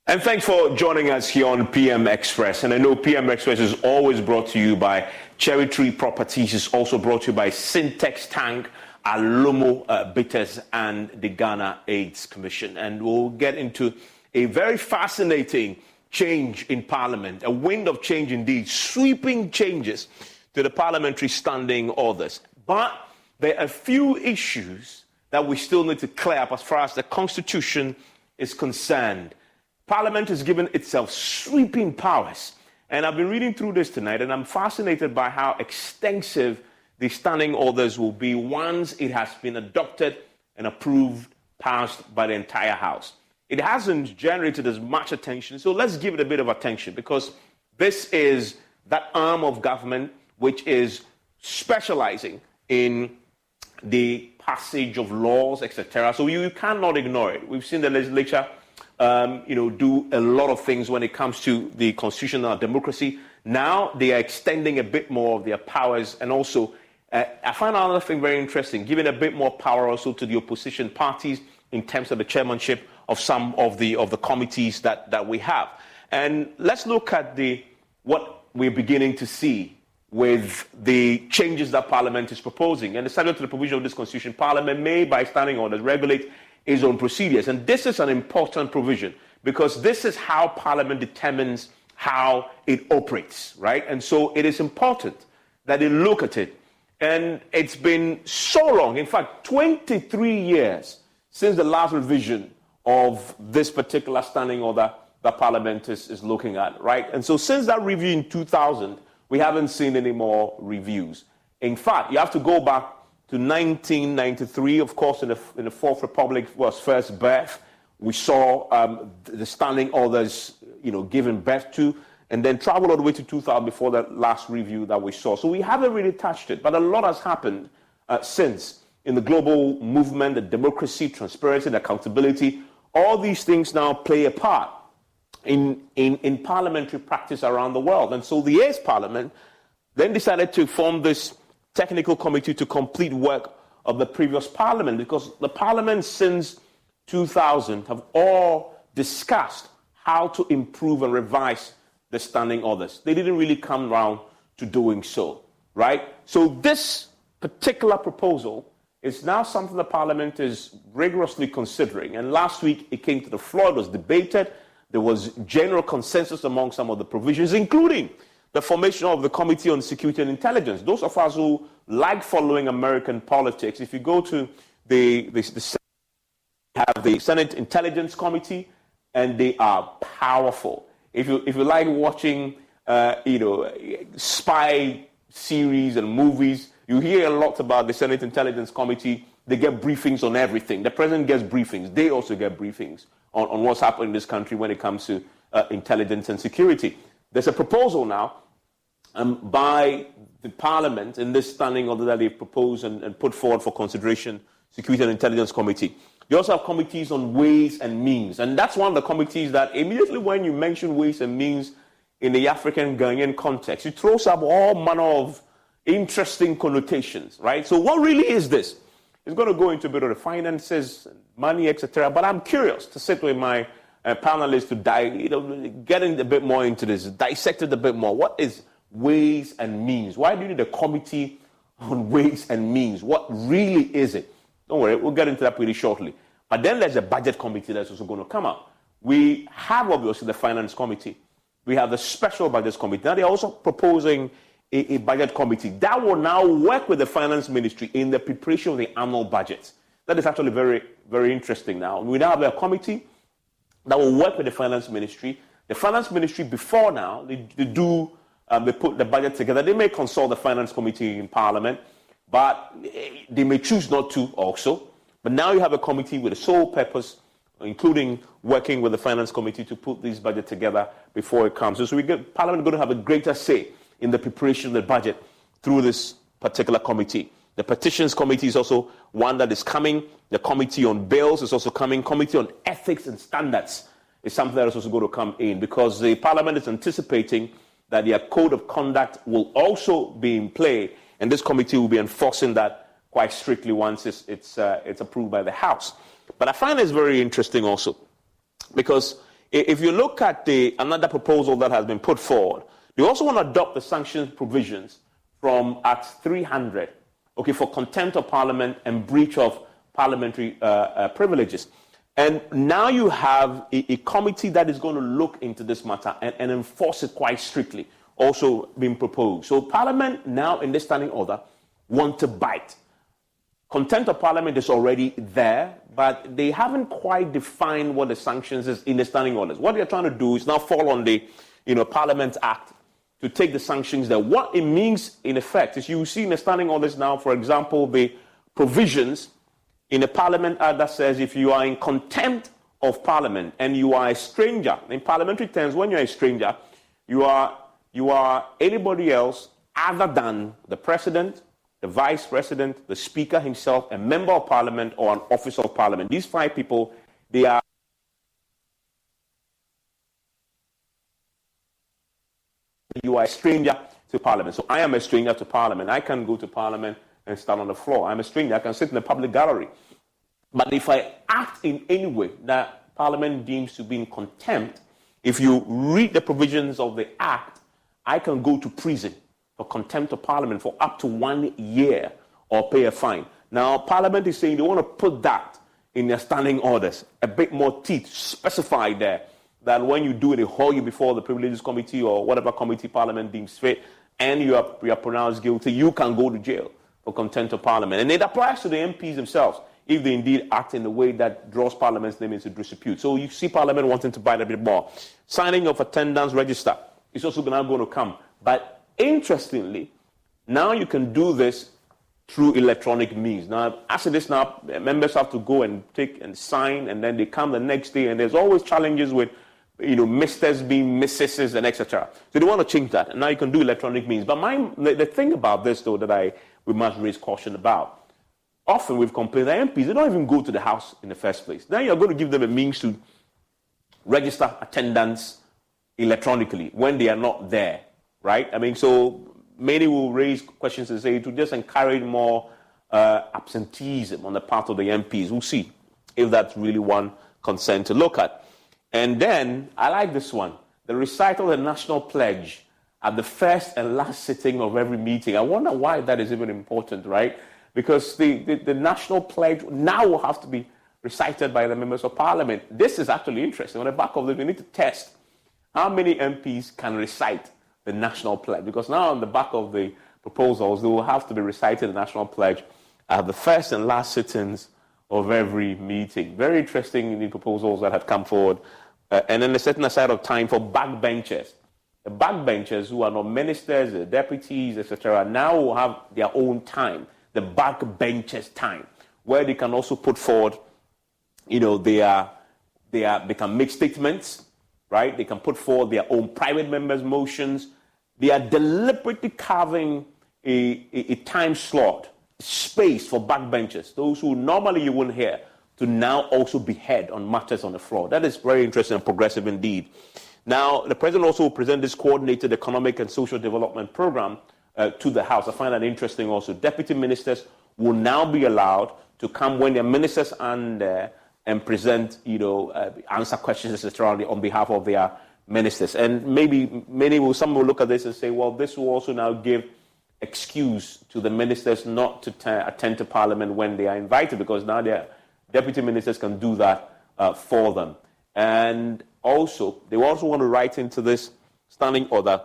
And thanks for joining us here on PM Express. And I know PM Express is always brought to you by Cherry Tree Properties. It's also brought to you by Syntex Tank, Alomo Bitters, and the Ghana AIDS Commission. And we'll get into a very fascinating change in Parliament, a wind of change indeed, sweeping changes to the parliamentary standing orders. But there are a few issues that we still need to clear up as far as the Constitution is concerned. Parliament has given itself sweeping powers. And I've been reading through this tonight, and I'm fascinated by how extensive the standing orders will be once it has been adopted and approved, passed by the entire House. It hasn't generated as much attention, so let's give it a bit of attention, because this is that arm of government which is specializing in the passage of laws, etc. So you cannot ignore it. We've seen the legislature do a lot of things when it comes to the constitutional democracy. Now they are extending a bit more of their powers, and also I find another thing very interesting, giving a bit more power also to the opposition parties in terms of the chairmanship of some of the committees that we have. And let's look at what we're beginning to see with the changes that Parliament is proposing. And subject to the provision of this Constitution, Parliament may, by standing orders, regulate its own procedures. And this is an important provision, because this is how Parliament determines how it operates, right? And so it is important that they look at it. And it's been so long, in fact, 23 years since the last revision of this particular standing order that Parliament is looking at, right? And so since that review in 2000, we haven't seen any more reviews. In fact, you have to go back to 1993, of course, in the Fourth Republic was first birth. We saw the standing orders, given birth to, and then traveled all the way to 2000 before that last review that we saw. So we haven't really touched it, but a lot has happened since in the global movement, the democracy, transparency, and accountability. All these things now play a part in parliamentary practice around the world. And so the US Parliament then decided to form this technical committee to complete work of the previous Parliament, because the Parliament since 2000 have all discussed how to improve and revise the standing orders. They didn't really come around to doing so, right? So this particular proposal is now something the Parliament is rigorously considering. And last week it came to the floor, it was debated. There was general consensus among some of the provisions, including the formation of the Committee on Security and Intelligence. Those of us who like following American politics, if you go to the have the Senate Intelligence Committee, and they are powerful. If you like watching spy series and movies, you hear a lot about the Senate Intelligence Committee. They get briefings on everything. The president gets briefings. They also get briefings on what's happening in this country when it comes to intelligence and security. There's a proposal now by the Parliament in this standing order that they've proposed and put forward for consideration, Security and Intelligence Committee. They also have committees on ways and means. And that's one of the committees that immediately when you mention ways and means in the African Ghanaian context, it throws up all manner of interesting connotations, right? So what really is this? It's going to go into a bit of the finances, money, etc. But I'm curious to sit with my panelists to get in a bit more into this, dissect it a bit more. What is ways and means? Why do you need a committee on ways and means? What really is it? Don't worry, we'll get into that pretty shortly. But then there's a budget committee that's also going to come out. We have obviously the finance committee. We have the special budget committee. Now they're also proposing a budget committee that will now work with the finance ministry in the preparation of the annual budget. That is actually very, very interesting now. We now have a committee that will work with the finance ministry. The finance ministry before now, they put the budget together. They may consult the finance committee in Parliament, but they may choose not to also. But now you have a committee with a sole purpose, including working with the finance committee to put this budget together before it comes. So Parliament is going to have a greater say in the preparation of the budget through this particular committee. The petitions committee is also one that is coming. The committee on bills is also coming. Committee on ethics and standards is something that is also going to come in, because the Parliament is anticipating that their code of conduct will also be in play, and this committee will be enforcing that quite strictly once it's approved by the House. But I find it's very interesting also, because if you look at another proposal that has been put forward, they also want to adopt the sanctions provisions from Act 300, okay, for contempt of parliament and breach of parliamentary privileges. And now you have a committee that is going to look into this matter and enforce it quite strictly, also being proposed. So Parliament now, in this standing order, want to bite. Contempt of Parliament is already there, but they haven't quite defined what the sanctions is in the standing orders. What they're trying to do is now fall on the Parliament Act to take the sanctions there. What it means, in effect, is you see in the standing orders now, for example, the provisions in the Parliament Act that says if you are in contempt of Parliament and you are a stranger, in parliamentary terms, when you're a stranger, you are anybody else other than the President, the Vice President, the Speaker himself, a Member of Parliament, or an Officer of Parliament. These 5 people, they are you are a stranger to Parliament. So I am a stranger to Parliament. I can go to Parliament and stand on the floor. I'm a stranger. I can sit in the public gallery. But if I act in any way that Parliament deems to be in contempt, if you read the provisions of the Act, I can go to prison for contempt of Parliament for up to 1 year or pay a fine. Now, Parliament is saying they want to put that in their standing orders, a bit more teeth specified there, that when you do it, they haul you before the Privileges Committee or whatever committee Parliament deems fit, and you are pronounced guilty, you can go to jail for contempt of Parliament. And it applies to the MPs themselves, if they indeed act in a way that draws Parliament's name into disrepute. So you see Parliament wanting to bite a bit more. Signing of attendance register is also now going to come. But interestingly, now you can do this through electronic means. Now, as it is now, members have to go and take and sign, and then they come the next day, and there's always challenges with Misters being Mrs. and etc. So they want to change that, and now you can do electronic means. But the thing about this, though, that we must raise caution about, often we've complained that MPs, they don't even go to the House in the first place. Then you're going to give them a means to register attendance electronically when they are not there, right? I mean, so many will raise questions and say to just encourage more absenteeism on the part of the MPs. We'll see if that's really one concern to look at. And then, I like this one, the recital of the National Pledge at the first and last sitting of every meeting. I wonder why that is even important, right? Because the National Pledge now will have to be recited by the members of Parliament. This is actually interesting. On the back of this, we need to test how many MPs can recite the National Pledge. Because now on the back of the proposals, they will have to be recited the National Pledge at the first and last sittings of every meeting. Very interesting in the proposals that have come forward. And then they're setting aside of time for backbenchers. The backbenchers who are not ministers, the deputies, etc., now will have their own time, the backbenchers time, where they can also put forward, they can make statements, right? They can put forward their own private members' motions. They are deliberately carving a time slot, space for backbenchers, those who normally you wouldn't hear, to now also be heard on matters on the floor. That is very interesting and progressive indeed. Now, the President also will present this coordinated economic and social development program to the House. I find that interesting also. Deputy ministers will now be allowed to come when their ministers aren't there and present, answer questions, etc., on behalf of their ministers. And maybe some will look at this and say, well, this will also now give excuse to the ministers not to attend to Parliament when they are invited, because now their deputy ministers can do that for them. And also, they also want to write into this standing order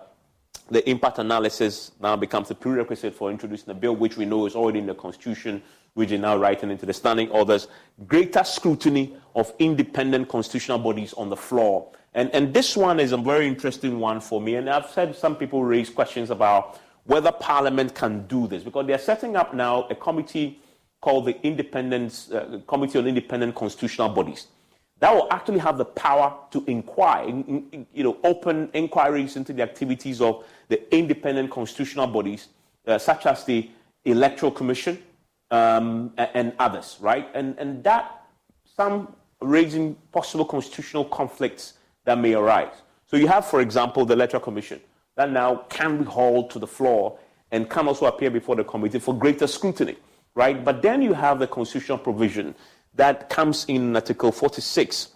the impact analysis now becomes a prerequisite for introducing the bill, which we know is already in the Constitution, which is now writing into the standing orders. Greater scrutiny of independent constitutional bodies on the floor. And this one is a very interesting one for me. And I've said some people raise questions about whether Parliament can do this, because they're setting up now a committee called the Committee on Independent Constitutional Bodies. That will actually have the power to inquire, open inquiries into the activities of the independent constitutional bodies, such as the Electoral Commission and others, right? And that, some raising possible constitutional conflicts that may arise. So you have, for example, the Electoral Commission that now can be hauled to the floor and can also appear before the committee for greater scrutiny, right? But then you have the constitutional provision that comes in Article 46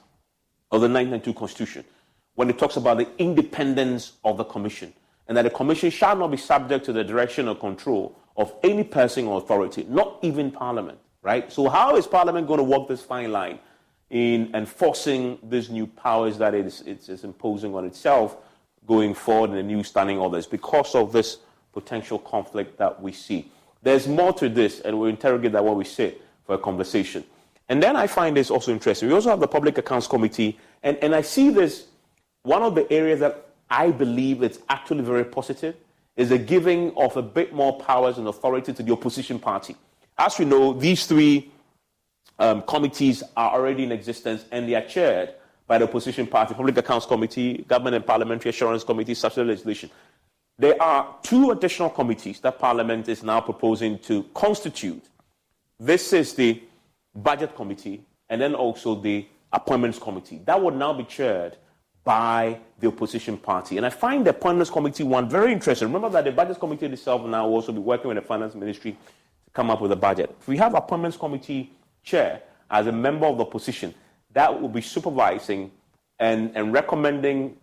of the 1992 Constitution, when it talks about the independence of the commission, and that the commission shall not be subject to the direction or control of any person or authority, not even Parliament, right? So how is Parliament going to walk this fine line in enforcing these new powers that it's imposing on itself going forward in the new standing orders because of this potential conflict that we see? There's more to this, and we'll interrogate that when we sit for a conversation. And then I find this also interesting. We also have the Public Accounts Committee, and I see this, one of the areas that I believe it's actually very positive is the giving of a bit more powers and authority to the opposition party. As we know, these three committees are already in existence, and they are chaired by the opposition party, Public Accounts Committee, Government and Parliamentary Assurance Committee, Statutory Legislation. There are two additional committees that Parliament is now proposing to constitute. This is the Budget Committee and then also the Appointments Committee. That would now be chaired by the opposition party. And I find the Appointments Committee one very interesting. Remember that the Budget Committee itself now will also be working with the Finance Ministry to come up with a budget. If we have Appointments Committee chair as a member of the opposition, that will be supervising and recommending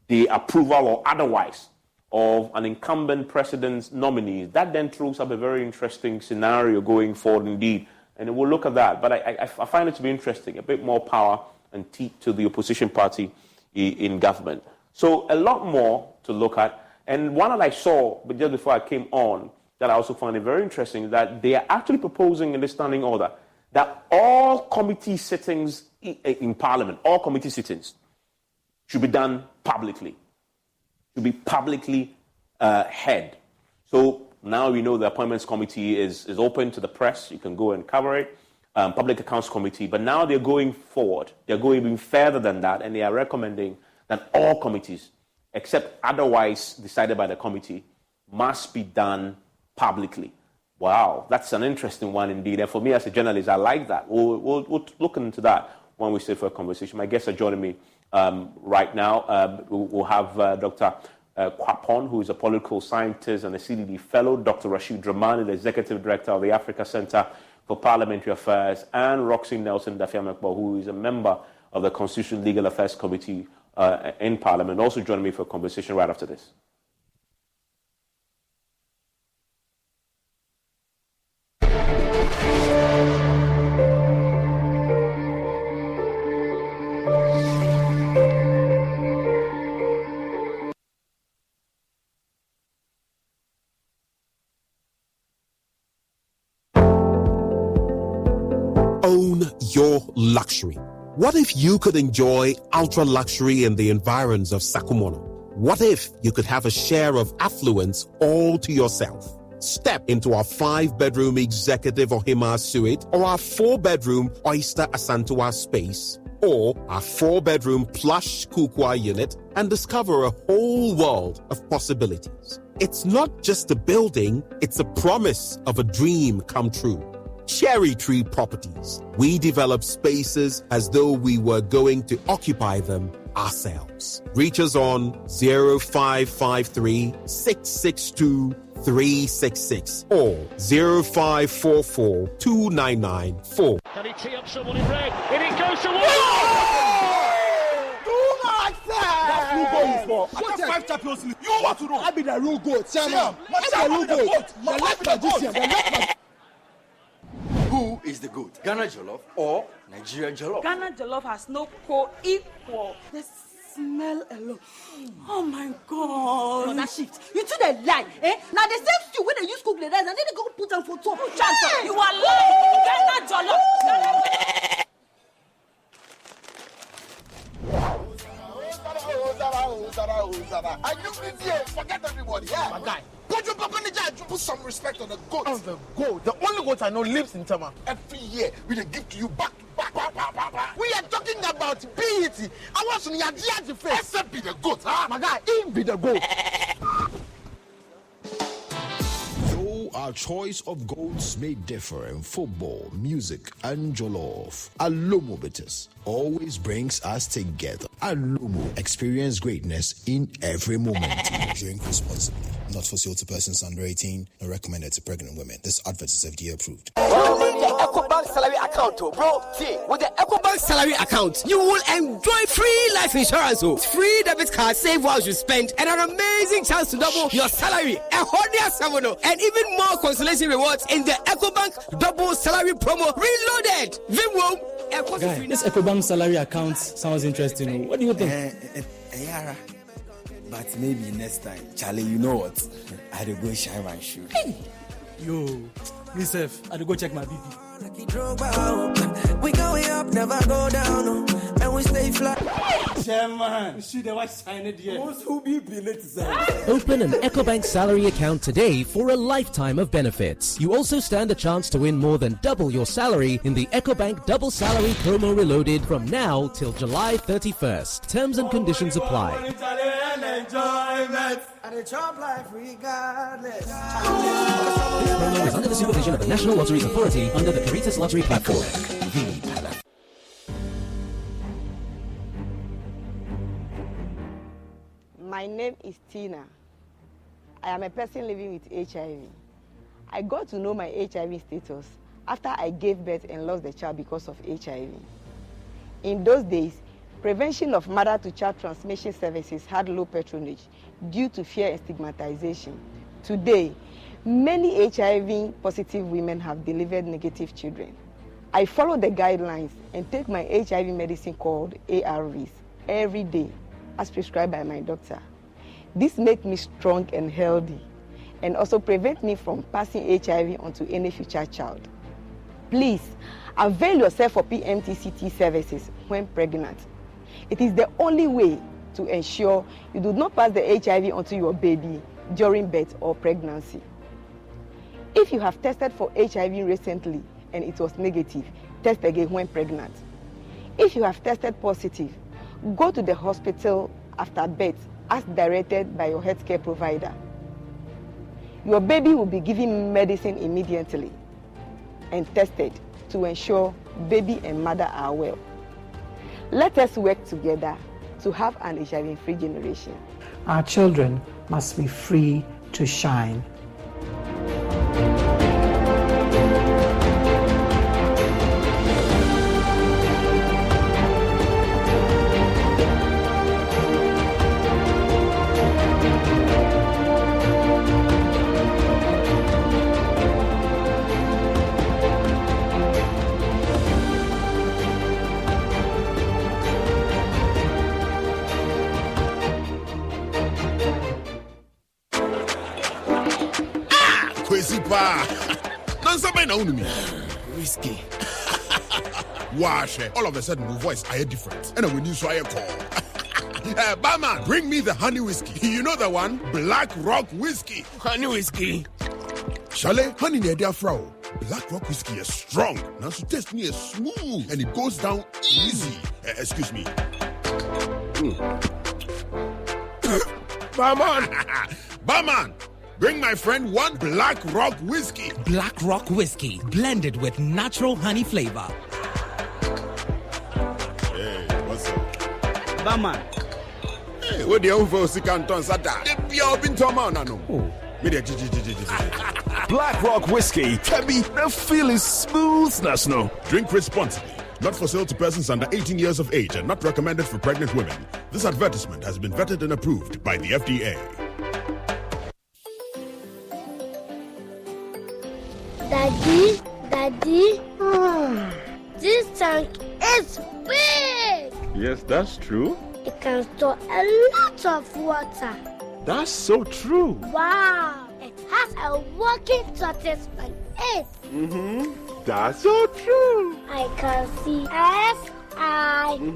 the approval or otherwise of an incumbent president's nominees. That then throws up a very interesting scenario going forward indeed. And we'll look at that. But I find it to be interesting, a bit more power and teeth to the opposition party in government. So a lot more to look at. And one that I saw but just before I came on that I also found it very interesting is that they are actually proposing in the standing order that all committee sittings in Parliament, all committee sittings should be done publicly, should be publicly held. So now we know the Appointments Committee is open to the press. You can go and cover it. Public Accounts Committee. But now they're going forward. They're going even further than that, and they are recommending that all committees, except otherwise decided by the committee, must be done publicly. Wow, that's an interesting one indeed. And for me as a journalist, I like that. We'll look into that when we sit for a conversation. My guests are joining me right now. We'll have Dr. Kwapon, who is a political scientist and a CDD fellow, Dr. Rashid Dramani, the executive director of the Africa Center for Parliamentary Affairs, and Roxy Nelson Dafiamekbo, who is a member of the Constitutional Legal Affairs Committee in Parliament, also joining me for a conversation right after this. Own your luxury. What if you could enjoy ultra luxury in the environs of Sakumono? What if you could have a share of affluence all to yourself? Step into our 5-bedroom executive Ohima suite, or our 4-bedroom Oyster Asantua space, or our 4-bedroom plush Kukwa unit, and discover a whole world of possibilities. It's not just a building, it's a promise of a dream come true. Cherry Tree Properties. We develop spaces as though we were going to occupy them ourselves. Reach us on 0553 662 366 or 0544 299 4. Can he tee up someone in red? And it goes to one! That's who goal for. I got 5 Champions League. You want to know? I be the real goal, chairman. I'm the real goal. The left magician. Who is the GOAT? Ghana Jollof or Nigeria Jollof? Ghana Jollof has no co-equal. The smell alone. Oh my God. No, that shift. You two they lie, eh? Now the same stew when they use cook the rice and then they go put them for top. Hey! You are lying. Ghana Jollof. Are you busy? Forget everybody. Yeah, my guy. Put your papa in the jar. Put some respect on the goat. On the goat. The only goat I know lives in Tama. Every year we give to you back. We are talking about PET. I want to hear the face. Except be the goat, huh? My guy, he be the goat. Though our choice of goats may differ in football, music, and jollof, Alomo Bitters always brings us together. Alomo, experience greatness in every moment. Drink responsibly. Not for sale to persons under 18, not recommended to pregnant women. This advert is FDA approved. EcoBank salary account, bro. See, with the EcoBank salary account, you will enjoy free life insurance, free debit card, save while you spend, and an amazing chance to double your salary. And even more consolation rewards in the EcoBank double salary promo reloaded. Guy, this EcoBank salary account sounds interesting. What do you think? Yara, but maybe next time, Charlie. You know what? I'll go shine my shoe. Yo, myself, I'll go check my BP. We going up, never go down, and we stay flat. Chairman, see the white sign it here. Open an EcoBank salary account today for a lifetime of benefits. You also stand a chance to win more than double your salary in the EcoBank Double Salary Promo Reloaded from now till July 31st. Terms and conditions apply. This promo is under the supervision of the National Lottery Authority under the Caritas Lottery Platform. My name is Tina. I am a person living with HIV. I got to know my HIV status after I gave birth and lost the child because of HIV. In those days, prevention of mother-to-child transmission services had low patronage due to fear and stigmatization. Today, many HIV-positive women have delivered negative children. I follow the guidelines and take my HIV medicine called ARVs every day, as prescribed by my doctor. This makes me strong and healthy, and also prevent me from passing HIV onto any future child. Please, avail yourself of PMTCT services when pregnant. It is the only way to ensure you do not pass the HIV onto your baby during birth or pregnancy. If you have tested for HIV recently and it was negative, test again when pregnant. If you have tested positive, go to the hospital after birth as directed by your healthcare provider. Your baby will be given medicine immediately and tested to ensure baby and mother are well. Let us work together to have an HIV-free generation. Our children must be free to shine. Whiskey. Wash. All of a sudden, my voice I hear different. And when you saw a call. Barman, bring me the honey whiskey. You know the one? Black Rock Whiskey. Honey whiskey. Chalet, honey near their frau. Black Rock Whiskey is strong. Now to taste me is smooth and it goes down easy. Excuse me. Barman. Barman. Bring my friend one Black Rock Whiskey. Black Rock Whiskey, blended with natural honey flavor. Hey, what's up? Barman. Hey, what the hell for Sikanton Sata? The beer been to man, no. Black Rock Whiskey, Tabby, the feel is smoothness, no. Drink responsibly. Not for sale to persons under 18 years of age and not recommended for pregnant women. This advertisement has been vetted and approved by the FDA. Daddy, this tank is big. Yes, that's true. It can store a lot of water. That's so true. Wow, it has a working tortoise on it. That's so true. I can see S-I-N-T-E-X.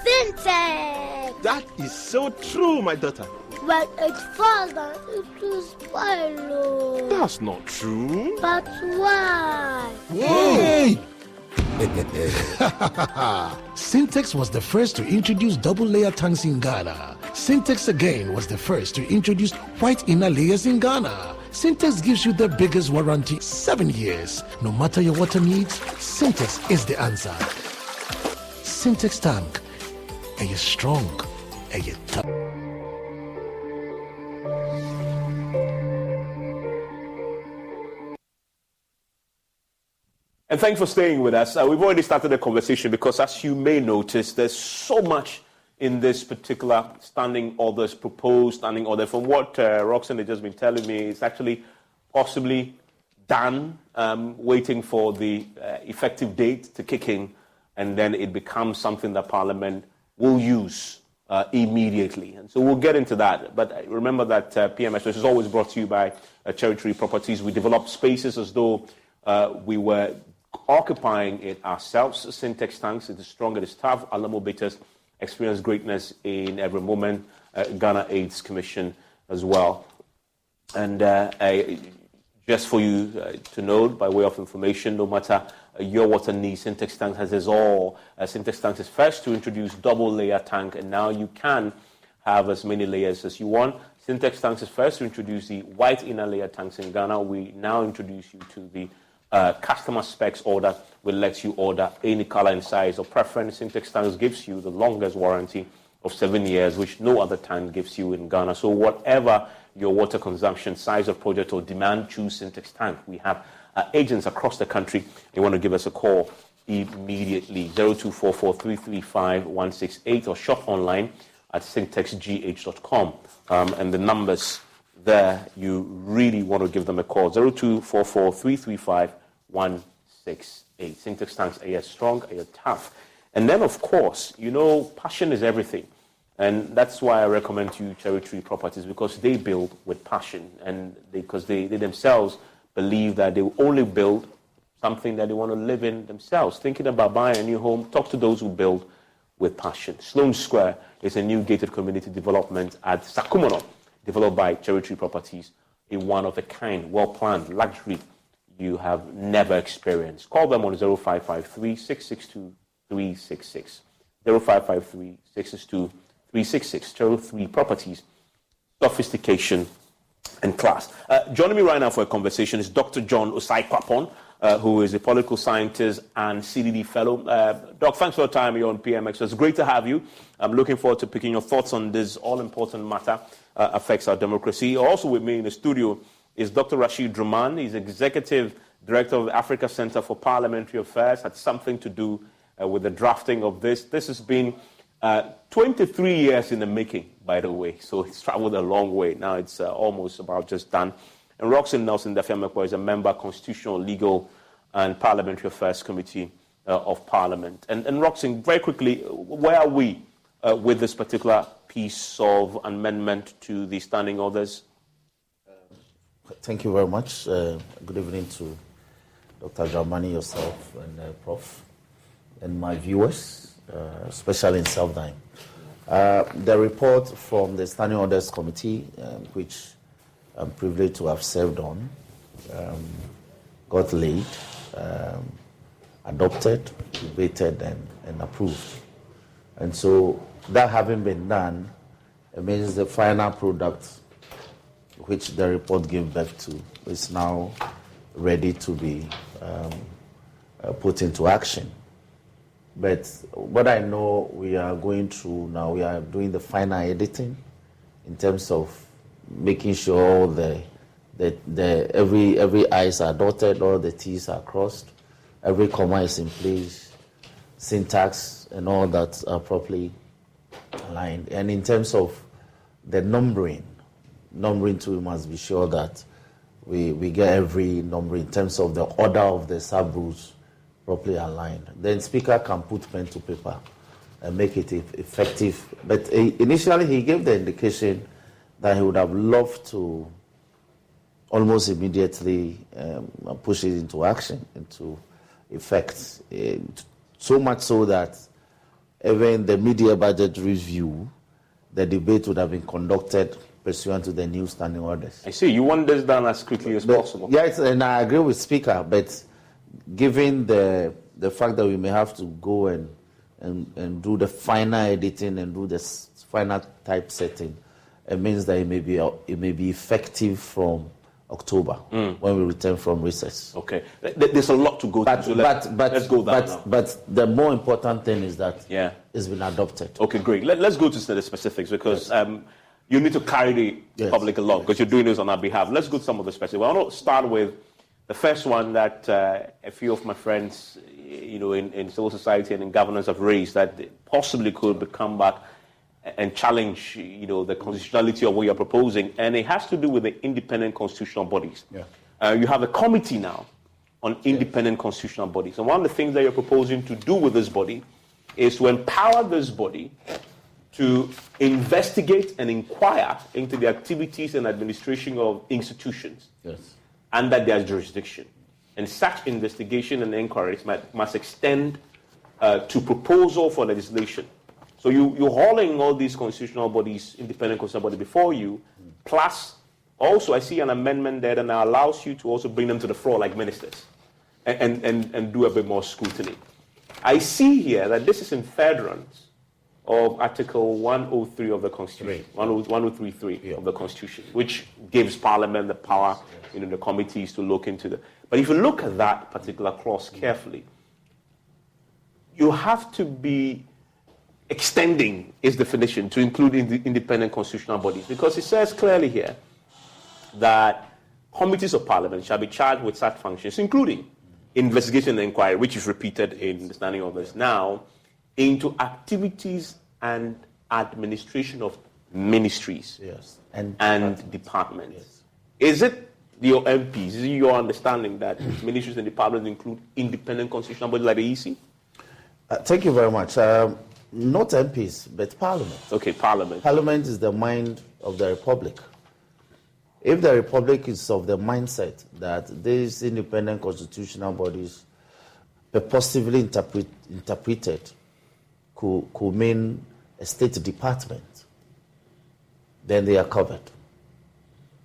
Syntax. That is so true, my daughter. When it falls down, it will spoil. That's not true. But why? Hey! Syntex was the first to introduce double-layer tanks in Ghana. Syntex again was the first to introduce white inner layers in Ghana. Syntex gives you the biggest warranty, 7 years. No matter your water needs, Syntex is the answer. Syntex tank. Are you strong? Are you tough? And thanks for staying with us. We've already started the conversation because, as you may notice, there's so much in this particular standing orders, proposed standing order. From what Roxanne has just been telling me, it's actually possibly done, waiting for the effective date to kick in, and then it becomes something that Parliament will use immediately. And so we'll get into that. But remember that PM Express is always brought to you by Cherry Tree Properties. We develop spaces as though we were occupying it ourselves. Syntex tanks, it is strong, it is tough. Alamo Bitters experience greatness in every moment. Ghana AIDS Commission as well. And just for you to know, by way of information, no matter your water needs, Syntex Tanks has this all. Syntex Tanks is first to introduce double layer tank, and now you can have as many layers as you want. Syntex Tanks is first to introduce the white inner layer tanks in Ghana. We now introduce you to the customer specs order, will let you order any color and size of preference. Syntex Tanks gives you the longest warranty of 7 years, which no other tank gives you in Ghana. So whatever your water consumption, size of project, or demand, choose Syntex Tank. We have agents across the country. You want to give us a call immediately, 0244-335-168, or shop online at syntexgh.com. And the numbers there, you really want to give them a call, 0244-335-168. Syntex Tanks are strong, are tough. And then, of course, you know, passion is everything. And that's why I recommend to you Cherry Tree Properties, because they build with passion, and because they themselves believe that they will only build something that they want to live in themselves. Thinking about buying a new home, talk to those who build with passion. Sloane Square is a new gated community development at Sakumono, developed by Cherry Tree Properties, a one-of-a-kind, well-planned luxury you have never experienced. Call them on 0553-662-366. 0553-662-366. Cherry Tree Properties, sophistication and class. Joining me right now for a conversation is Dr. John Osai-Kwapon, who is a political scientist and CDD fellow. Doc, thanks for your time here on PMX. It's great to have you. I'm looking forward to picking your thoughts on this all-important matter affects our democracy. Also with me in the studio is Dr. Rashid Draman. He's Executive Director of the Africa Center for Parliamentary Affairs. Had something to do with the drafting of this. This has been 23 years in the making, by the way, so it's traveled a long way. Now it's almost about just done. And Roxanne Nelson Dafiamekwa is a member, Constitutional, Legal and Parliamentary Affairs Committee of Parliament. And Roxanne, very quickly, where are we with this particular piece of amendment to the standing orders? Thank you very much. Good evening to Dr. Dramani, yourself, and Prof, and my viewers. Especially in Southern. The report from the Standing Orders Committee, which I'm privileged to have served on, got laid, adopted, debated, and approved. And so that having been done, it means the final product, which the report gave birth to, is now ready to be put into action. But what I know we are going through now, we are doing the final editing in terms of making sure all every I's are dotted, all the T's are crossed, every comma is in place, syntax and all that are properly aligned. And in terms of the numbering too, we must be sure that we get every number in terms of the order of the sub-rules properly aligned. Then Speaker can put pen to paper and make it effective. But initially he gave the indication that he would have loved to almost immediately push it into action, into effect. So much so that even the mid-year budget review, the debate would have been conducted pursuant to the new standing orders. I see. You want this done as quickly as possible. Yes, and I agree with Speaker, but given the fact that we may have to go and do the final editing and do the final typesetting, it means that it may be effective from October when we return from recess. Okay, there's a lot to go through. So let's go down now. But the more important thing is that it's been adopted. Okay, great. Let's go to the specifics because you need to carry the public along because you're doing this on our behalf. Let's go to some of the specifics. I want to start with The first one that a few of my friends, in civil society and in governance have raised, that possibly could come back and challenge, the constitutionality of what you're proposing, and it has to do with the independent constitutional bodies. Yeah. You have a committee now on independent constitutional bodies, and one of the things that you're proposing to do with this body is to empower this body to investigate and inquire into the activities and administration of institutions under their jurisdiction. And such investigation and inquiries must extend to proposal for legislation. So you're hauling all these constitutional bodies, independent constitutional bodies before you, plus also I see an amendment there that now allows you to also bring them to the floor like ministers and do a bit more scrutiny. I see here that this is in furtherance of Article 103 of the Constitution, 1033 of the Constitution, which gives Parliament the power, the committees to look into the. But if you look at that particular clause carefully, you have to be extending its definition to include independent constitutional bodies, because it says clearly here that committees of Parliament shall be charged with such functions, including investigation and inquiry, which is repeated in the standing orders now, into activities and administration of ministries and departments. Is it your MPs? Is it your understanding that ministries and departments include independent constitutional bodies like the EC? Thank you very much. Not MPs, but Parliament. Okay, Parliament. Parliament is the mind of the Republic. If the Republic is of the mindset that these independent constitutional bodies purposively interpreted could mean a state department, then they are covered.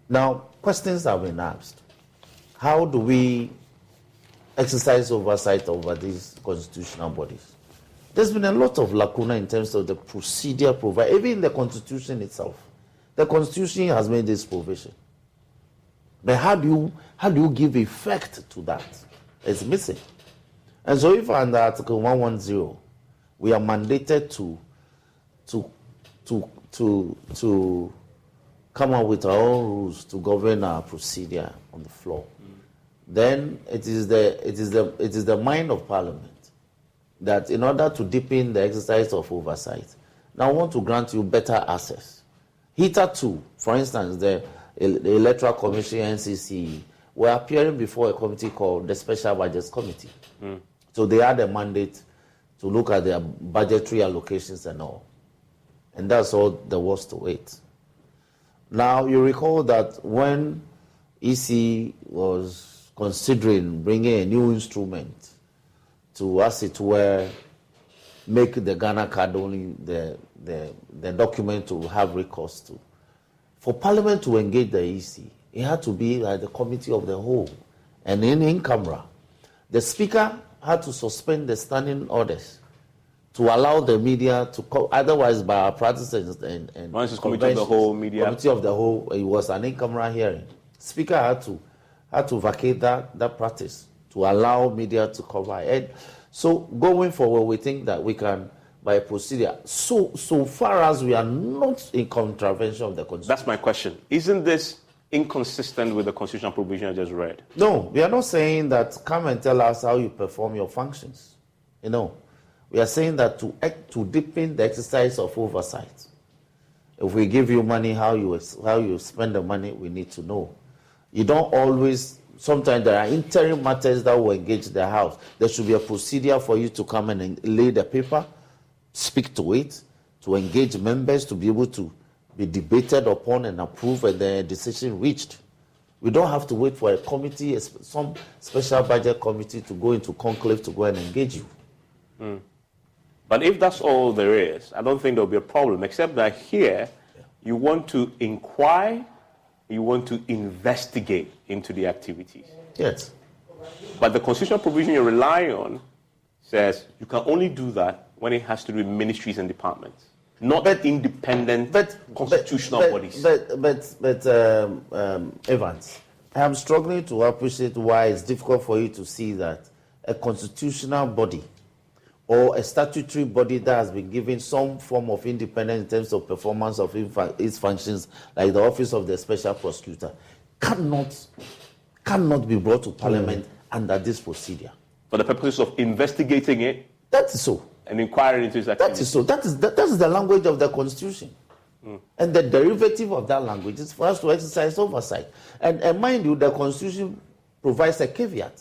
Now, questions have been asked. How do we exercise oversight over these constitutional bodies? There's been a lot of lacuna in terms of the procedure provided, even in the Constitution itself. The Constitution has made this provision. But how do you give effect to that? It's missing. And so if under Article 110, we are mandated to come up with our own rules to govern our procedure on the floor, then it is the mind of Parliament that in order to deepen the exercise of oversight, now I want to grant you better access. Hitherto, for instance, the Electoral Commission, NCC, were appearing before a committee called the Special Budgets Committee. So they had a mandate to look at their budgetary allocations and all. And that's all there was to it. Now, you recall that when EC was considering bringing a new instrument to, as it were, make the Ghana card only the document to have recourse to, for Parliament to engage the EC, it had to be like the committee of the whole. And in camera, the Speaker had to suspend the standing orders to allow the media to otherwise by our practices and committee of the whole media. Committee of the whole, it was an in-camera hearing. Speaker had to vacate that practice to allow media to cover. And so going forward, we think that we can, by procedure, so far as we are not in contravention of the Constitution. That's my question. Isn't this inconsistent with the constitutional provision I just read? No, we are not saying that come and tell us how you perform your functions. We are saying that to deepen the exercise of oversight. If we give you money, how you spend the money, we need to know. You don't always. Sometimes there are interim matters that will engage the House. There should be a procedure for you to come and lay the paper, speak to it, to engage members, to be able to be debated upon and approved, and the decision reached. We don't have to wait for a committee, some special budget committee to go into conclave to go and engage you. But if that's all there is, I don't think there'll be a problem, except that here you want to inquire, you want to investigate into the activities. Yes. But the constitutional provision you rely on says you can only do that when it has to do with ministries and departments, not independent constitutional bodies. But Evans, I am struggling to appreciate why it's difficult for you to see that a constitutional body or a statutory body that has been given some form of independence in terms of performance of its functions, like the Office of the Special Prosecutor, cannot cannot be brought to Parliament under this procedure. For the purposes of investigating it? That is so. And inquiring into its activity? That is so. That is the language of the Constitution. And the derivative of that language is for us to exercise oversight. And mind you, the Constitution provides a caveat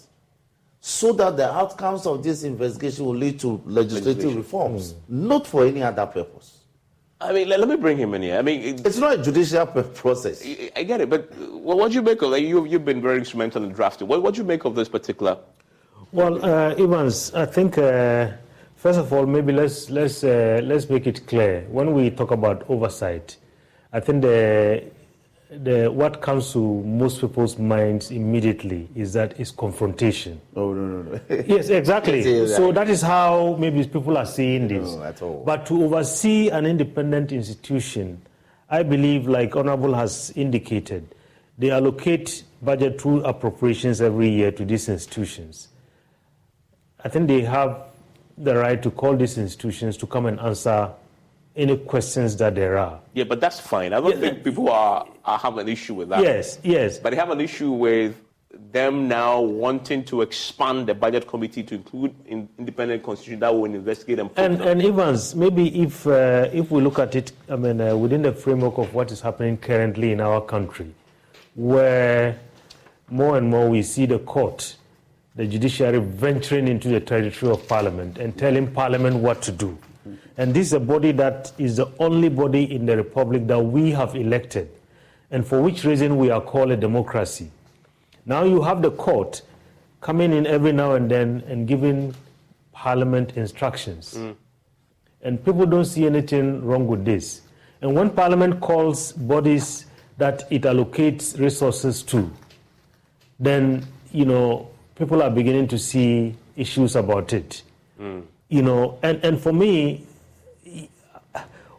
so that the outcomes of this investigation will lead to legislative reforms, not for any other purpose. I mean, let me bring him in here. I mean, it's not a judicial process. I get it, but what do you make of it? You've been very instrumental in drafting. What do you make of this particular? Well, Evans, I think first of all, maybe let's make it clear. When we talk about oversight, I think what comes to most people's minds immediately is that it's confrontation. Oh, no. Yes, exactly. So that is how maybe people are seeing this. No, at all. But to oversee an independent institution, I believe, like Honorable has indicated, they allocate budget through appropriations every year to these institutions. I think they have the right to call these institutions to come and answer any questions that there are. Yeah, but that's fine. I don't think people have an issue with that. Yes. But they have an issue with them now wanting to expand the budget committee to include independent constitution that will investigate and Evans, maybe if we look at it, I mean, within the framework of what is happening currently in our country, where more and more we see the court, the judiciary venturing into the territory of Parliament and telling Parliament what to do. And this is a body that is the only body in the Republic that we have elected, and for which reason we are called a democracy. Now you have the court coming in every now and then and giving Parliament instructions. And people don't see anything wrong with this. And when Parliament calls bodies that it allocates resources to, then, people are beginning to see issues about it. And for me,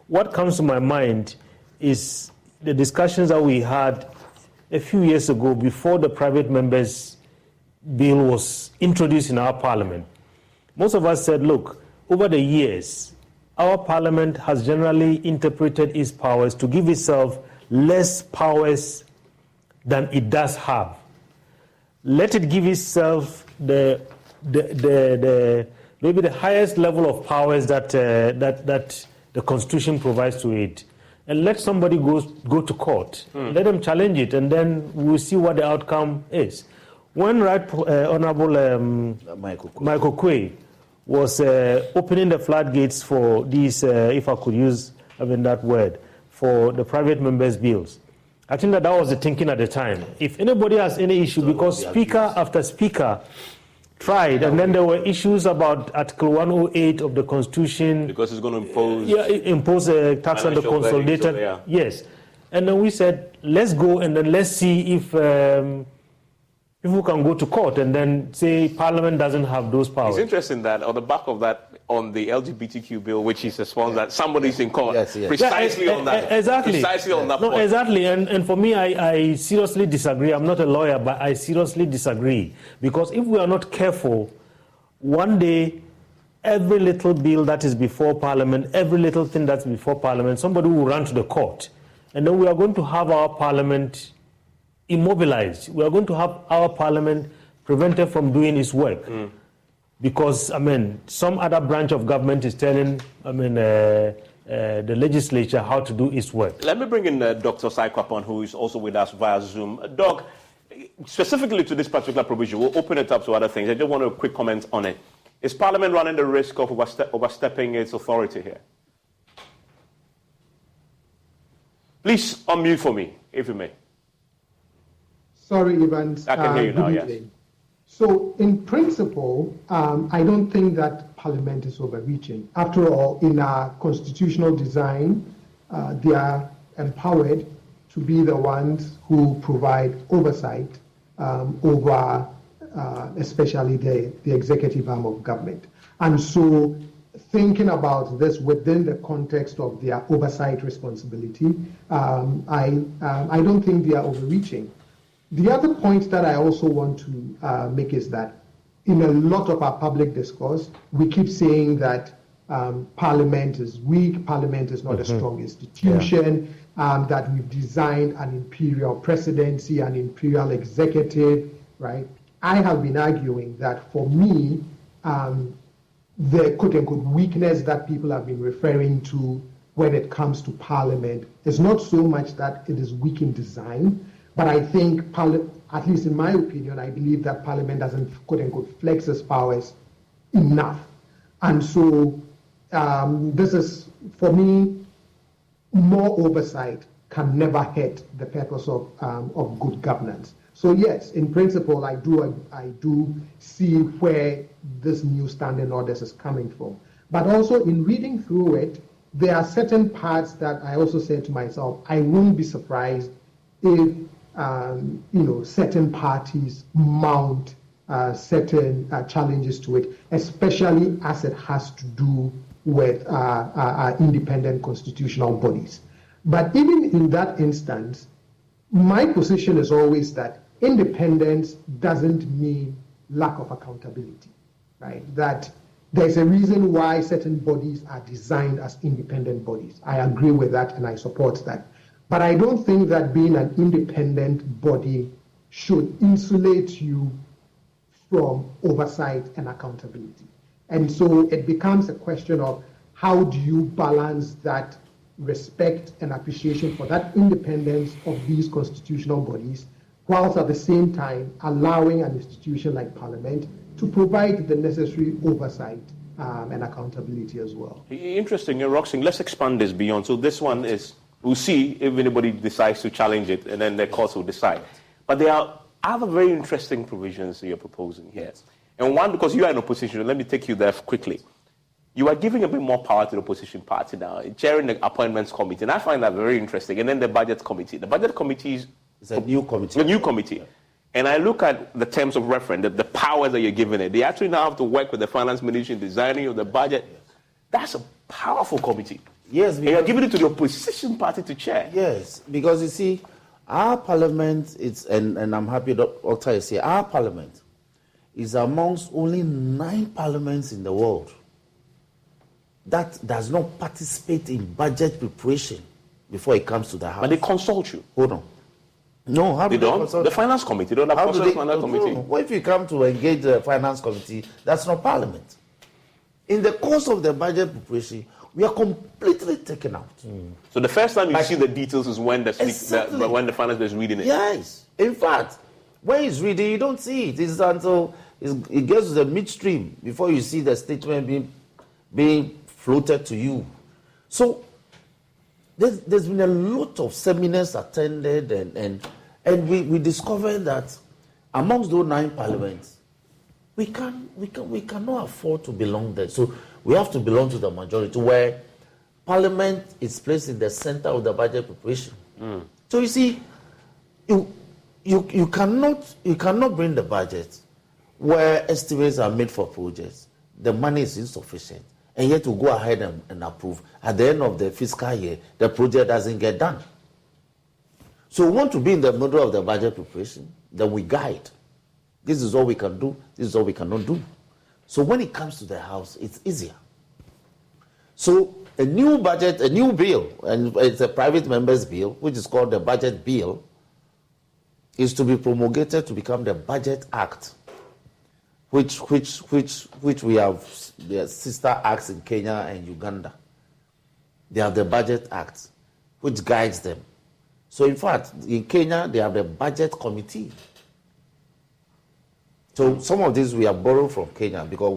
what comes to my mind is the discussions that we had a few years ago before the private members bill was introduced in our Parliament. Most of us said, look, over the years, our Parliament has generally interpreted its powers to give itself less powers than it does have. Let it give itself maybe the highest level of powers that the Constitution provides to it, and let somebody go to court. Let them challenge it, and then we'll see what the outcome is. When Honorable Michael Quay was opening the floodgates for these, if I could use that word, for the private members' bills, I think that was the thinking at the time. If anybody has any issue, because speaker after speaker tried, and then there were issues about Article 108 of the Constitution. Because it's going to impose a tax on the consolidated. Yes. And then we said, let's go and then let's see if people can go to court and then say Parliament doesn't have those powers. It's interesting that on the back of that, on the LGBTQ bill, which is a sponsor, that somebody's in court precisely on that. Exactly. Precisely on that point. Exactly. And for me, I seriously disagree. I'm not a lawyer, but I seriously disagree. Because if we are not careful, one day, every little bill that is before Parliament, every little thing that's before Parliament, somebody will run to the court. And then we are going to have our Parliament immobilized. We are going to have our Parliament prevented from doing its work. Because, some other branch of government is telling, the legislature how to do its work. Let me bring in Dr. Saikwapan, who is also with us via Zoom. Doc, specifically to this particular provision, we'll open it up to other things. I just want a quick comment on it. Is Parliament running the risk of overstepping its authority here? Please unmute for me, if you may. Sorry, Evans. I can hear you now, good yes. evening. So, in principle, I don't think that Parliament is overreaching. After all, in our constitutional design, they are empowered to be the ones who provide oversight over especially the executive arm of government. And so, thinking about this within the context of their oversight responsibility, I don't think they are overreaching. The other point that I also want to make is that in a lot of our public discourse, we keep saying that Parliament is weak, Parliament is not a strong institution, that we've designed an imperial presidency, an imperial executive, right? I have been arguing that for me, the quote-unquote weakness that people have been referring to when it comes to Parliament is not so much that it is weak in design, but I think, at least in my opinion, I believe that Parliament doesn't quote-unquote flex its powers enough. And so this is, for me, more oversight can never hurt the purpose of good governance. So yes, in principle, I do see where this new standing orders is coming from. But also in reading through it, there are certain parts that I also said to myself, I won't be surprised if certain parties mount certain challenges to it, especially as it has to do with independent constitutional bodies. But even in that instance, my position is always that independence doesn't mean lack of accountability, right? That there's a reason why certain bodies are designed as independent bodies. I agree with that and I support that. But I don't think that being an independent body should insulate you from oversight and accountability. And so it becomes a question of how do you balance that respect and appreciation for that independence of these constitutional bodies, whilst at the same time allowing an institution like Parliament to provide the necessary oversight and accountability as well. Interesting, Roxing. Let's expand this beyond. So this one is, we'll see if anybody decides to challenge it, and then the courts will decide. But there are other very interesting provisions you're proposing here. And one, because you are in opposition, let me take you there quickly. You are giving a bit more power to the opposition party now, chairing the appointments committee, and I find that very interesting. And then the budget committee. The budget committee is a new committee. A new committee. Yeah. And I look at the terms of reference, the powers that you're giving it. They actually now have to work with the finance ministry in designing of the budget. Yes. That's a powerful committee. Yes. And you're giving it to the opposition party to chair. Yes, because you see, our parliament, and I'm happy Dr. is here, our parliament is amongst only 9 parliaments in the world that does not participate in budget preparation before it comes to the House. But they consult you. Hold on. No, how do they consult? The finance committee don't have consult the finance committee. Well, if you come to engage the finance committee, that's not Parliament. In the course of the budget preparation, we are completely taken out. So the first time you see the details is when the finance is reading it. Yes. In fact, when he's reading, you don't see it. It's until it gets to the midstream before you see the statement being floated to you. So there's been a lot of seminars attended, and we discovered that amongst those 9 parliaments, we cannot afford to belong there. So we have to belong to the majority, where Parliament is placed in the center of the budget preparation. So you see, you cannot bring the budget where estimates are made for projects. The money is insufficient, and yet to go ahead and approve. At the end of the fiscal year, the project doesn't get done. So we want to be in the middle of the budget preparation, then we guide. This is all we can do, this is all we cannot do. So when it comes to the House, it's easier. So a new budget, a new bill, and it's a private member's bill, which is called the Budget Bill, is to be promulgated to become the Budget Act, which we have the sister acts in Kenya and Uganda. They have the Budget Act, which guides them. So in fact, in Kenya, they have the Budget Committee. So some of this we have borrowed from Kenya because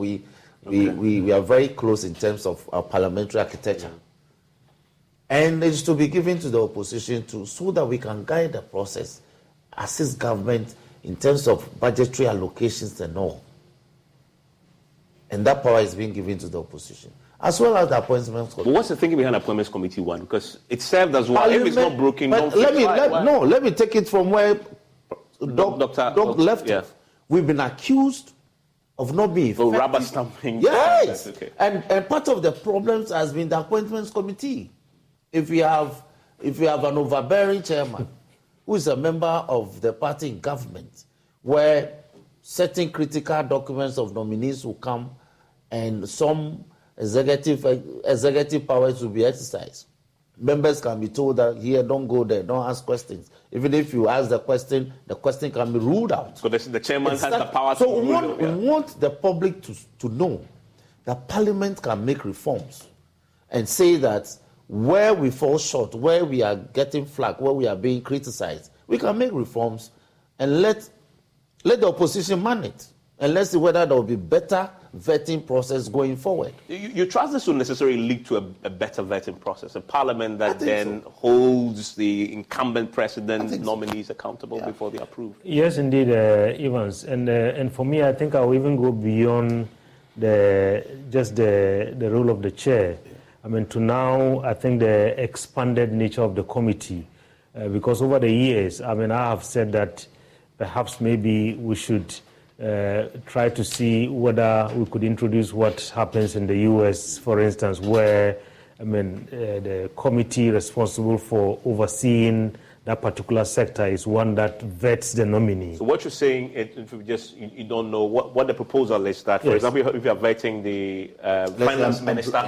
we are very close in terms of our parliamentary architecture. And it's to be given to the opposition so that we can guide the process, assist government in terms of budgetary allocations and all. And that power is being given to the opposition, as well as the appointments committee. But what's the thinking behind appointments committee 1? Because it served as well. If it's not broken, don't let me take it from where Doc left it. We've been accused of not being effective. Rubber stamping. Yes. Okay. And part of the problems has been the appointments committee. If you have an overbearing chairman who is a member of the party in government, where certain critical documents of nominees will come and some executive powers will be exercised, Members can be told that here, don't go there, don't ask questions. Even if you ask the question can be ruled out. So the chairman has the power to rule. We want the public to know that Parliament can make reforms and say that where we fall short, where we are getting flack, where we are being criticized, we can make reforms and let the opposition man it. And let's see whether there will be better vetting process going forward. You trust this will necessarily lead to a better vetting process, a parliament that then holds the incumbent president nominees accountable before they approve? Yes, indeed, Evans. And for me, I think I'll even go beyond the role of the chair. I mean, to now, I think the expanded nature of the committee, because over the years, I mean, I have said that perhaps maybe we should try to see whether we could introduce what happens in the U.S., for instance, where, I mean, the committee responsible for overseeing that particular sector is one that vets the nominee. So what you're saying, if you don't know what the proposal is, that, for example, if you are vetting the finance minister,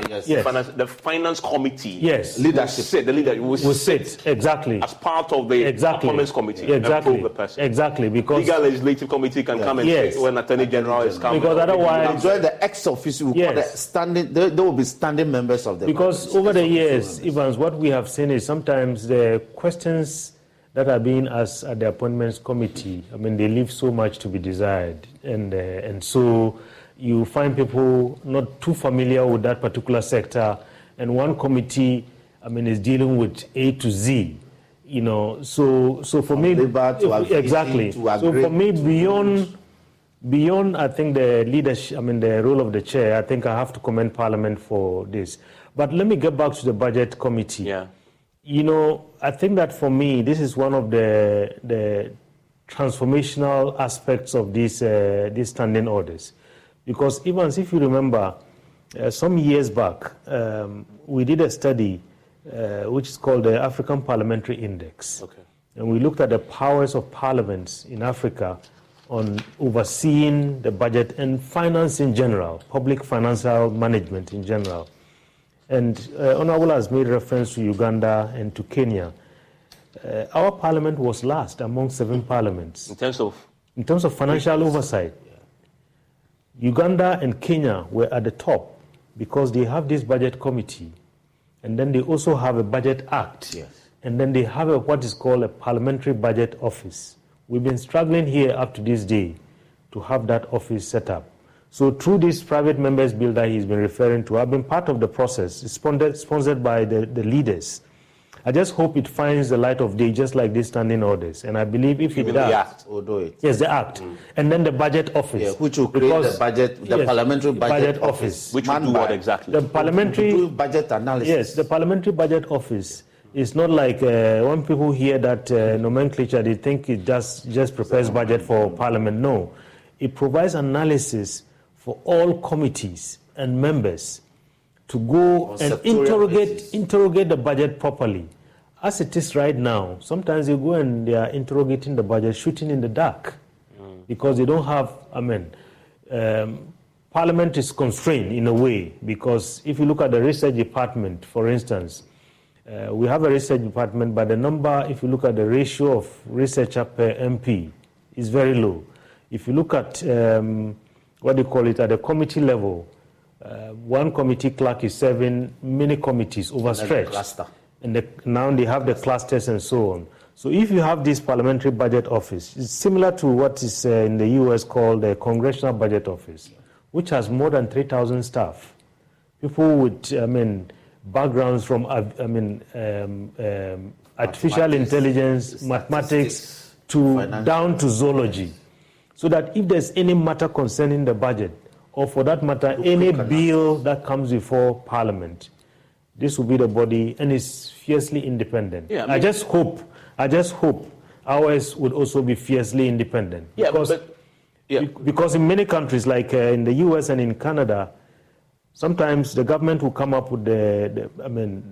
the finance committee, leadership, the leader will sit exactly as part of the appointments committee, approve the person. Exactly, because legal legislative committee can come and sit when Attorney General is coming. Because otherwise, enjoy the ex officio, there will be standing members of the. Because over the years, Evans, what we have seen is sometimes the questions that are being asked at the appointments committee, I mean, they leave so much to be desired. And so you find people not too familiar with that particular sector, and one committee, I mean, is dealing with A to Z, you know. So for me, exactly. So for me, beyond, I think the leadership, I mean, the role of the chair, I think I have to commend Parliament for this. But let me get back to the budget committee. Yeah. You know, I think that for me, this is one of the transformational aspects of these standing orders. Because even if you remember, some years back, we did a study which is called the African Parliamentary Index. Okay. And we looked at the powers of parliaments in Africa on overseeing the budget and finance in general, public financial management in general. And Honorable has made reference to Uganda and to Kenya. Our parliament was last among 7 parliaments. In terms of financial oversight. Uganda and Kenya were at the top because they have this budget committee. And then they also have a budget act. Yes. And then they have what is called a parliamentary budget office. We've been struggling here up to this day to have that office set up. So through this private members bill that he's been referring to, I've been part of the process. It's sponsored by the leaders. I just hope it finds the light of day, just like these standing orders. And I believe if it does, the act will do it. Yes, the act, and then the budget office, which will create the budget, the parliamentary budget office, which will do what exactly? The parliamentary do budget analysis. Yes, the parliamentary budget office. It's not like when people hear that nomenclature, they think it just prepares budget for Parliament. No, it provides analysis for all committees and members to go and interrogate the budget properly. As it is right now, sometimes they go and they are interrogating the budget, shooting in the dark, because they don't have, Parliament is constrained in a way, because if you look at the research department, for instance, we have a research department, but the number, if you look at the ratio of researcher per MP, is very low. If you look at, at the committee level, one committee clerk is serving many committees overstretched. And now they have the clusters and so on. So if you have this parliamentary budget office, it's similar to what is in the U.S. called the Congressional Budget Office, which has more than 3,000 staff. People with, backgrounds from, artificial intelligence, mathematics, down to zoology. So that if there's any matter concerning the budget, or for that matter, any bill that comes before Parliament, this will be the body, and it's fiercely independent. Yeah, I just hope ours would also be fiercely independent. Yeah, because in many countries, like in the US and in Canada, sometimes the government will come up with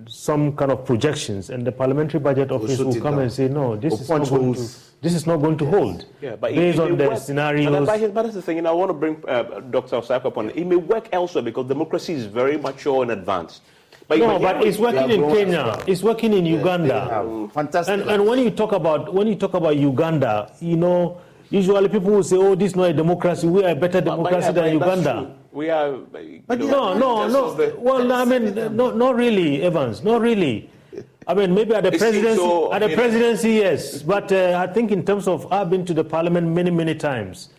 some kind of projections, and the parliamentary budget office will come and say, no, this is not going to hold. Yeah, but based on the scenarios. But that's the thing, I want to bring Dr. Osako upon it. It may work elsewhere because democracy is very mature and advanced. But it's working in Kenya. It's working in Uganda. Fantastic. And when you talk about Uganda, usually people will say, "Oh, this is not a democracy. We are a better democracy than Uganda." We are. No. Well, I mean, not really, Evans. Not really. I mean, maybe at the presidency, yes. But I think in terms of, I've been to the parliament many, many times.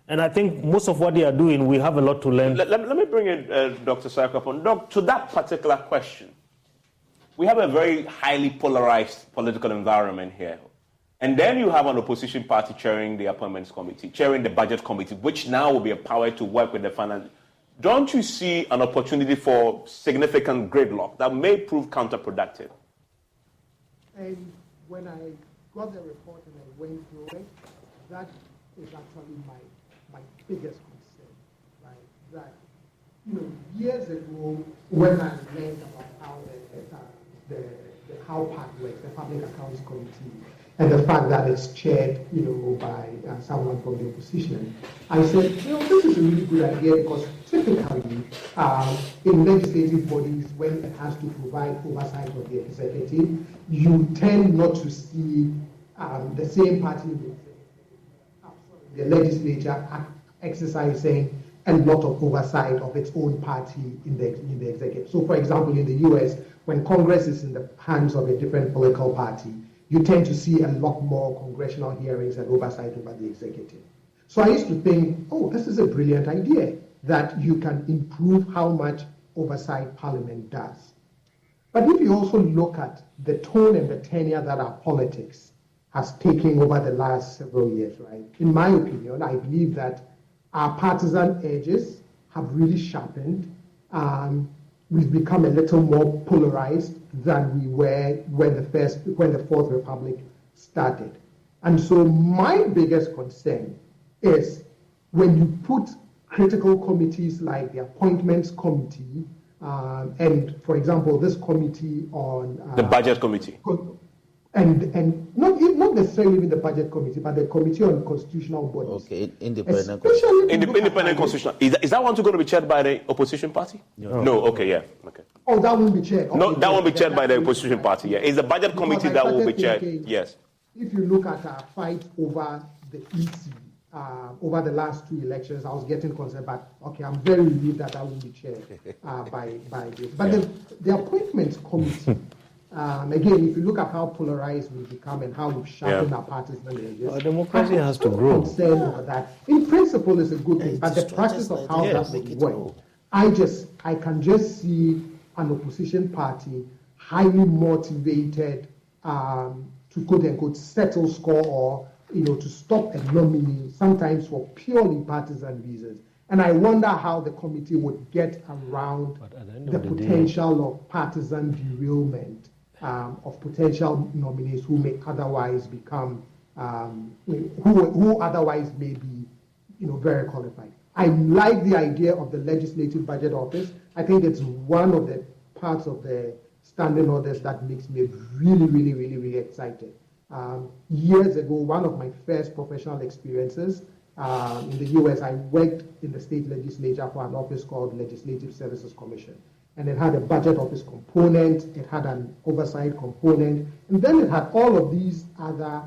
And I think most of what they are doing, we have a lot to learn. Let me bring in Dr. Sarkapon. Doc, to that particular question, we have a very highly polarized political environment here. And then you have an opposition party chairing the appointments committee, chairing the budget committee, which now will be empowered to work with the finance. Don't you see an opportunity for significant gridlock that may prove counterproductive? And when I got the report and I went through it, that is actually my biggest concern, right? That, years ago, when I learned about how PAC works, the Public Accounts Committee, and the fact that it's chaired, by someone from the opposition, I said, this is a really good idea because typically in legislative bodies, when it has to provide oversight of the executive, you tend not to see the same party in the legislature exercising a lot of oversight of its own party in the executive. So, for example, in the US, when Congress is in the hands of a different political party, you tend to see a lot more congressional hearings and oversight over the executive. So I used to think, this is a brilliant idea, that you can improve how much oversight Parliament does. But if you also look at the tone and the tenure that our politics has taken over the last several years, right? In my opinion, I believe that our partisan edges have really sharpened. We've become a little more polarized than we were when the Fourth Republic started. And so my biggest concern is when you put critical committees like the Appointments Committee, and for example, this committee on... the Budget Committee. And not necessarily even the Budget Committee, but the Committee on Constitutional Bodies. Okay, independent constitutional. Is that one going to be chaired by the opposition party? No. Okay, yeah. Okay. Oh, that won't be chaired. Okay, no, that won't be chaired by the opposition party. Yeah, it's the Budget Committee that will be chaired. Yes. If you look at our fight over the EC over the last 2 elections, I was getting concerned. But okay, I'm very relieved that won't be chaired by this. But the Appointments Committee. Again, if you look at how polarized we've become and how we've sharpened our partisan edges, our democracy has to grow. Concerned over that. In principle, it's a good thing, but the practice of how that would work, I can just see an opposition party highly motivated to quote unquote settle score or to stop a nominee, sometimes for purely partisan reasons. And I wonder how the committee would get around the potential of partisan derailment of potential nominees who may otherwise become, who otherwise may be, very qualified. I like the idea of the Legislative Budget Office. I think it's one of the parts of the standing orders that makes me really, really, really, really excited. Years ago, one of my first professional experiences in the US, I worked in the state legislature for an office called Legislative Services Commission. And it had a budget office component, it had an oversight component, and then it had all of these other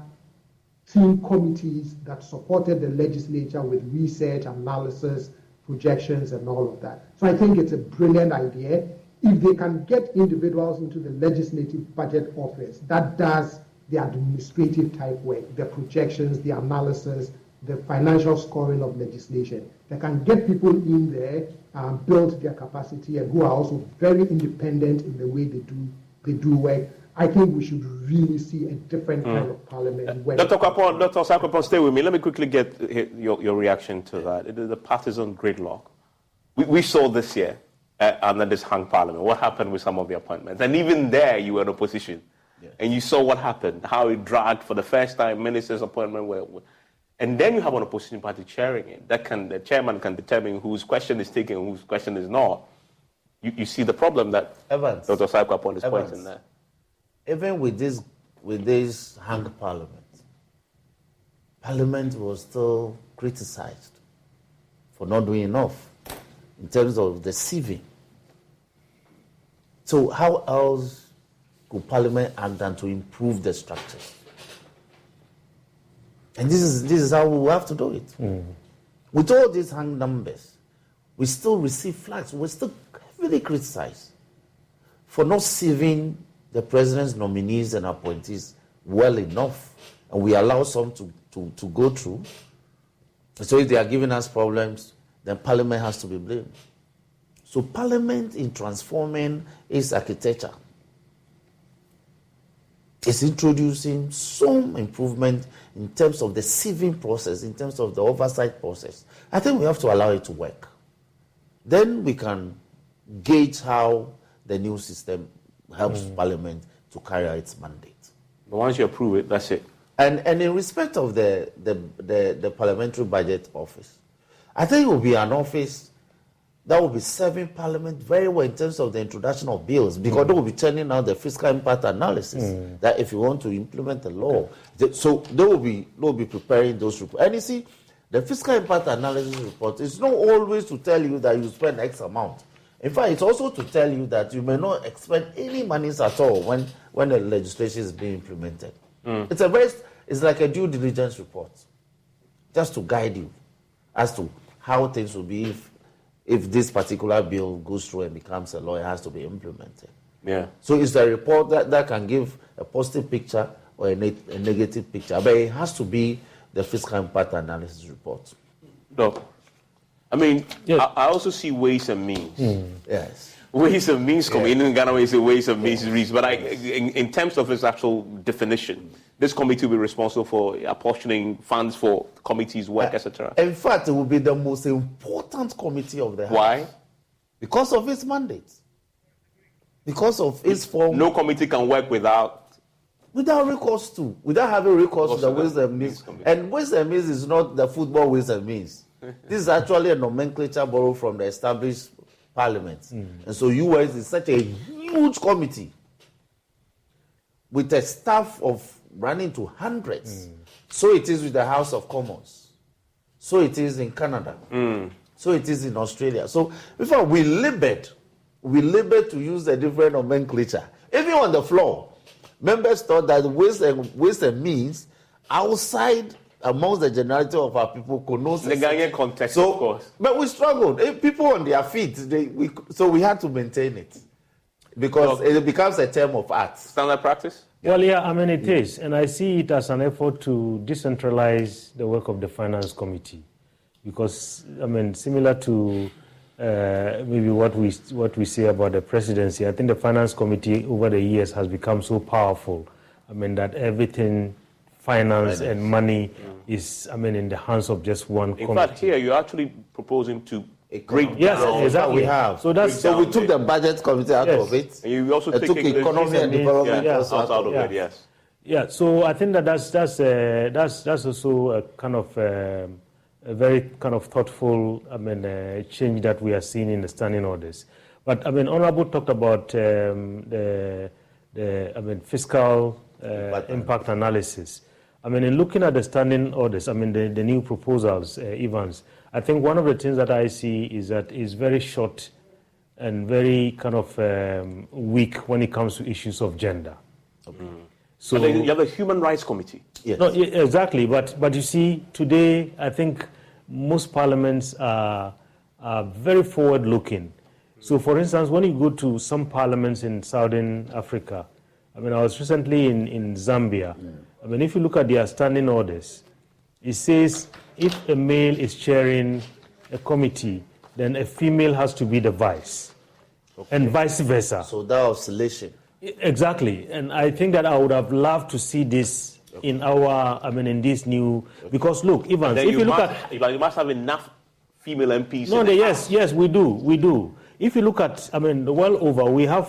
team committees that supported the legislature with research, analysis, projections, and all of that. So I think it's a brilliant idea. If they can get individuals into the Legislative Budget Office that does the administrative type work, the projections, the analysis, the financial scoring of legislation, they can get people in there, build their capacity, and who are also very independent in the way they do work. I think we should really see a different kind of parliament. Dr. Sarkapon, stay with me. Let me quickly get your reaction to that. It is the partisan gridlock. We saw this year under this hung parliament what happened with some of the appointments. And even there, you were in opposition. Yeah. And you saw what happened, how it dragged for the first time, ministers' appointment. And then you have an opposition party chairing it. The chairman can determine whose question is taken and whose question is not. You see the problem that Evans, Dr. Sarkapon is pointing there. Even with this hung parliament was still criticized for not doing enough in terms of the sieving. So how else could Parliament act than to improve the structures? And this is how we have to do it. With all these hang numbers, we still receive flags. We're still heavily criticized for not serving the president's nominees and appointees well enough. And we allow some to go through. So if they are giving us problems, then Parliament has to be blamed. So Parliament, in transforming its architecture, is introducing some improvement in terms of the sieving process, in terms of the oversight process. I think we have to allow it to work. Then we can gauge how the new system helps Parliament to carry out its mandate. But once you approve it, that's it. And in respect of the Parliamentary Budget Office, I think it will be an office that will be serving Parliament very well in terms of the introduction of bills, because they will be turning out the fiscal impact analysis that if you want to implement the law. So they will be preparing those reports. And you see, the fiscal impact analysis report is not always to tell you that you spend X amount. In fact, it's also to tell you that you may not expend any monies at all when the legislation is being implemented. It's like a due diligence report, just to guide you as to how things will be if this particular bill goes through and becomes a law. It has to be implemented. Yeah. So it's a report that can give a positive picture or a negative picture, but it has to be the fiscal impact analysis report. No. I mean, I also see ways and means. Yes. Ways and means coming in Ghana, ways and means is reason. But in terms of its actual definition, this committee will be responsible for apportioning funds for committees' work, etc. In fact, it will be the most important committee of the House. Why? Because of its mandate. Because of its form. No committee can work without recourse to, without having recourse to the Ways and Means. And Ways and Means is not the football Ways and Means. This is actually a nomenclature borrowed from the established parliaments. And so US is such a huge committee with a staff of running to hundreds. So it is with the House of Commons. So it is in Canada. So it is in Australia. So before we labored to use a different nomenclature. Even on the floor, members thought that Ways and Means outside amongst the generality of our people could know the Ghanaian context, of course. But we struggled. People on their feet, so we had to maintain it because it becomes a term of art. Standard practice? Well, yeah, I mean, it is. And I see it as an effort to decentralize the work of the Finance Committee. Because, I mean, similar to maybe what we say about the presidency, I think the Finance Committee over the years has become so powerful. I mean, that everything, finance and money is, I mean, in the hands of just one committee. In fact, here you're actually proposing to break down. Exactly. We have. So we took the budget committee out of it. And you also took economy and development out of it. Yes. Yeah. So I think that's also a kind of a very kind of thoughtful, I mean, change that we are seeing in the standing orders. But I mean, Honorable talked about the fiscal impact analysis. I mean, in looking at the standing orders, I mean, the new proposals, Evans, I think one of the things that I see is that it's very short and very kind of weak when it comes to issues of gender. So but then you have a Human Rights Committee. Yes. No, exactly. But you see, today, I think most parliaments are very forward-looking. So, for instance, when you go to some parliaments in Southern Africa, I mean, I was recently in Zambia. I mean, if you look at their standing orders, it says if a male is chairing a committee, then a female has to be the vice, and vice versa. So that oscillation. Exactly, and I think that I would have loved to see this in our, I mean, in this new, because look, Evans, if you look at... You must have enough female MPs. No, yes, we do. If you look at, I mean, well over, we have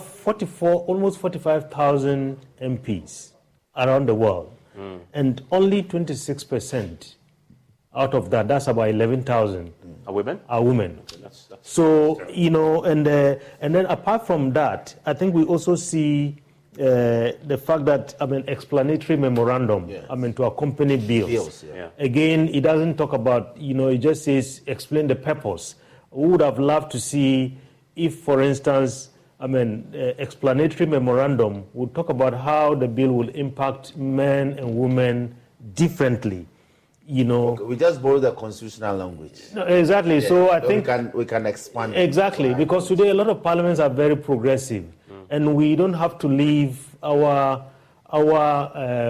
almost 45,000 MPs around the world. And only 26% out of that, that's about 11,000. Are women? Are women. Okay, that's so, you know, and then apart from that, I think we also see the fact that, I mean, explanatory memorandum, I mean, to accompany bills. Again, it doesn't talk about, you know, it just says explain the purpose. We would have loved to see if, for instance, explanatory memorandum would talk about how the bill will impact men and women differently. You know, we just borrow the constitutional language. No, exactly. Yeah. So I think we can expand. Exactly, because today a lot of parliaments are very progressive, and we don't have to leave our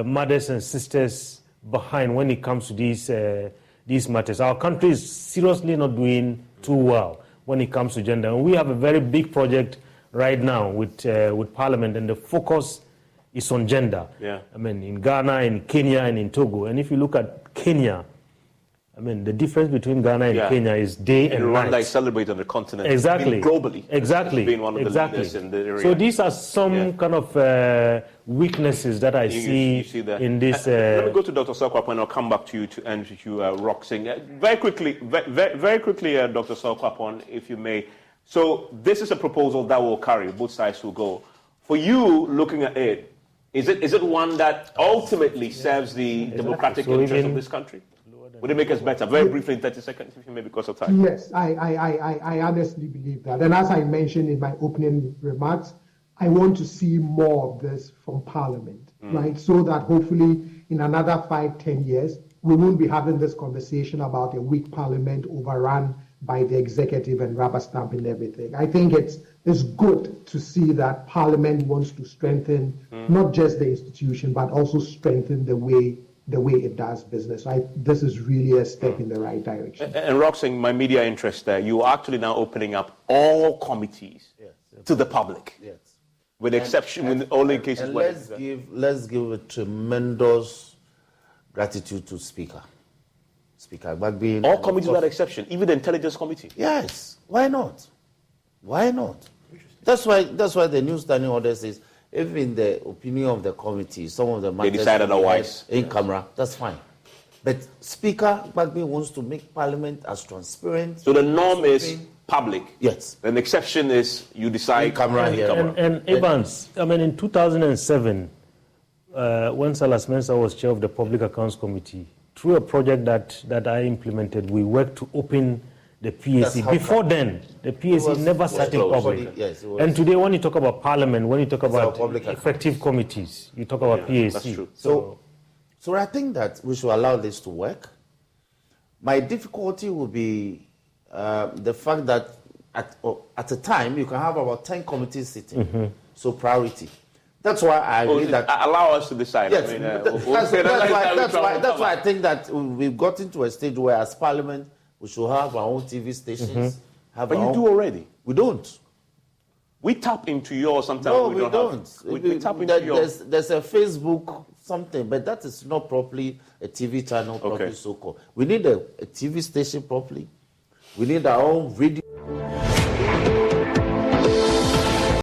mothers and sisters behind when it comes to these matters. Our country is seriously not doing too well when it comes to gender, and we have a very big project right now with Parliament, and the focus is on gender. Yeah. In Ghana, in Kenya, and in Togo. And if you look at Kenya, the difference between Ghana and Kenya is day and night. Rwanda is celebrated on the continent. Exactly. Globally. Exactly. Being one of the leaders in the area. So these are some kind of weaknesses that I see in this. Let me go to Dr. Sarkwapo and I'll come back to you to end with you, Roxing. Very quickly, Dr. Sarkwapo, if you may. So this is a proposal that will carry, both sides will go. For you, looking at it, is it one that ultimately serves the democratic interest of this country? Would it make us better? Very briefly in 30 seconds, if you may, because of time. Yes, I honestly believe that. And as I mentioned in my opening remarks, I want to see more of this from Parliament, right? So that hopefully in another 5-10 years, we won't be having this conversation about a weak Parliament overrun by the executive and rubber stamping everything. I think it's good to see that Parliament wants to strengthen not just the institution, but also strengthen the way it does business. This is really a step in the right direction. And Roxing, my media interest there, you are actually now opening up all committees to the public. Yes. With exception, with only cases and where... Let's give a tremendous gratitude to Speaker Gbagbe. All committees without exception, even the Intelligence Committee. Yes. Why not? Why not? That's why the new standing order says, if in the opinion of the committee, some of the matters... They decide otherwise. In camera, that's fine. But Speaker Gbagbe wants to make Parliament as transparent... So the norm is public? Yes. And the exception is you decide... In camera here. And Evans, in 2007, when Salas Mensah was chair of the Public Accounts Committee, through a project that I implemented, we worked to open the PAC. Before then, the PAC never sat in public. Yes, and today, when you talk about Parliament, when you talk about effective committees, you talk about PAC. That's true. So I think that we should allow this to work. My difficulty will be the fact that at a time, you can have about 10 committees sitting. So priority. That's why I agree that... Allow us to decide. Yes, that's why I think that we've gotten to a stage where, as Parliament, we should have our own TV stations. But you do already. We don't. We tap into yours sometimes. No, we don't. We tap into yours. There's a Facebook something, but that is not properly a TV channel, properly so-called. We need a TV station properly. We need our own radio